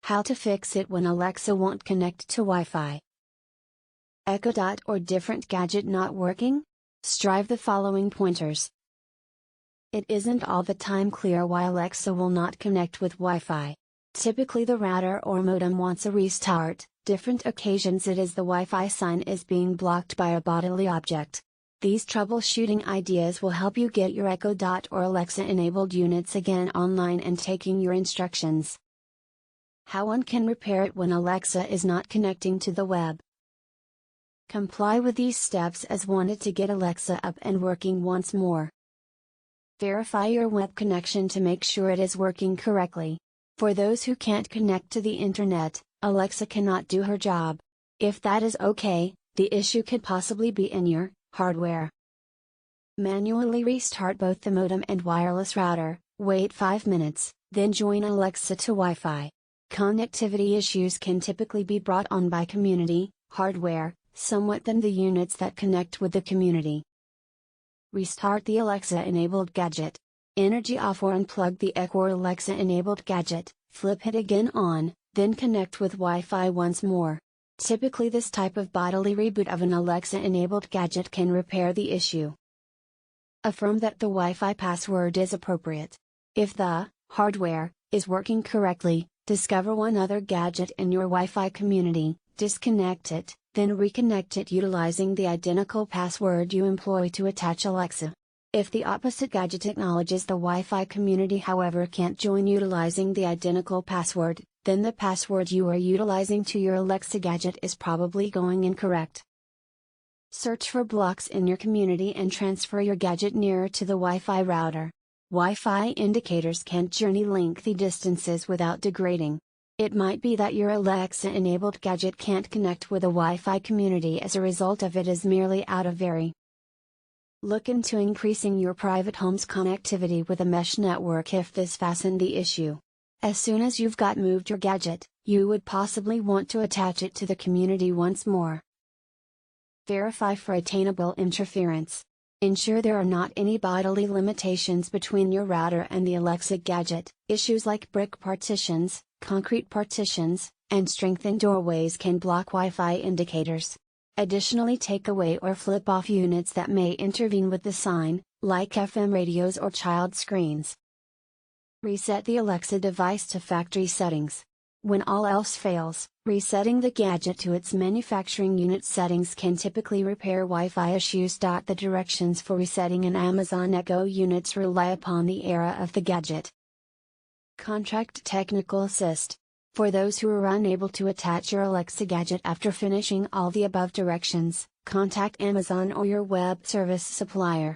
How to fix it when Alexa won't connect to Wi-Fi. Echo Dot or different gadget not working? Strive the following pointers. It isn't all the time clear why Alexa will not connect with Wi-Fi. Typically the router or modem wants a restart, different occasions it is the Wi-Fi sign is being blocked by a bodily object. These troubleshooting ideas will help you get your Echo Dot or Alexa enabled units again online and taking your instructions. How one can repair it when Alexa is not connecting to the web. Comply with these steps as wanted to get Alexa up and working once more. Verify your web connection to make sure it is working correctly. For those who can't connect to the internet, Alexa cannot do her job. If that is okay, the issue could possibly be in your hardware. Manually restart both the modem and wireless router, wait 5 minutes, then join Alexa to Wi-Fi. Connectivity issues can typically be brought on by community hardware, somewhat than the units that connect with the community. Restart the Alexa-enabled gadget. Energy off or unplug the Echo or Alexa-enabled gadget, flip it again on, then connect with Wi-Fi once more. Typically this type of bodily reboot of an Alexa-enabled gadget can repair the issue. Affirm that the Wi-Fi password is appropriate. If the hardware is working correctly, discover one other gadget in your Wi-Fi community, disconnect it, then reconnect it utilizing the identical password you employ to attach Alexa. If the opposite gadget acknowledges the Wi-Fi community however can't join utilizing the identical password, then the password you are utilizing to your Alexa gadget is probably going incorrect. Search for blocks in your community and transfer your gadget nearer to the Wi-Fi router. Wi-Fi indicators can't journey lengthy distances without degrading. It might be that your Alexa-enabled gadget can't connect with a Wi-Fi community as a result of it is merely out of very. Look into increasing your private home's connectivity with a mesh network if this fastened the issue. As soon as you've moved your gadget, you would possibly want to attach it to the community once more. Verify for attainable interference. Ensure there are not any bodily limitations between your router and the Alexa gadget. Issues like brick partitions, concrete partitions, and strengthened doorways can block Wi-Fi indicators. Additionally, take away or flip off units that may intervene with the sign, like FM radios or child screens. Reset the Alexa device to factory settings. When all else fails, resetting the gadget to its manufacturing unit settings can typically repair Wi-Fi issues. The directions for resetting an Amazon Echo units rely upon the era of the gadget. Contract technical assist. For those who are unable to attach your Alexa gadget after finishing all the above directions, contact Amazon or your web service supplier.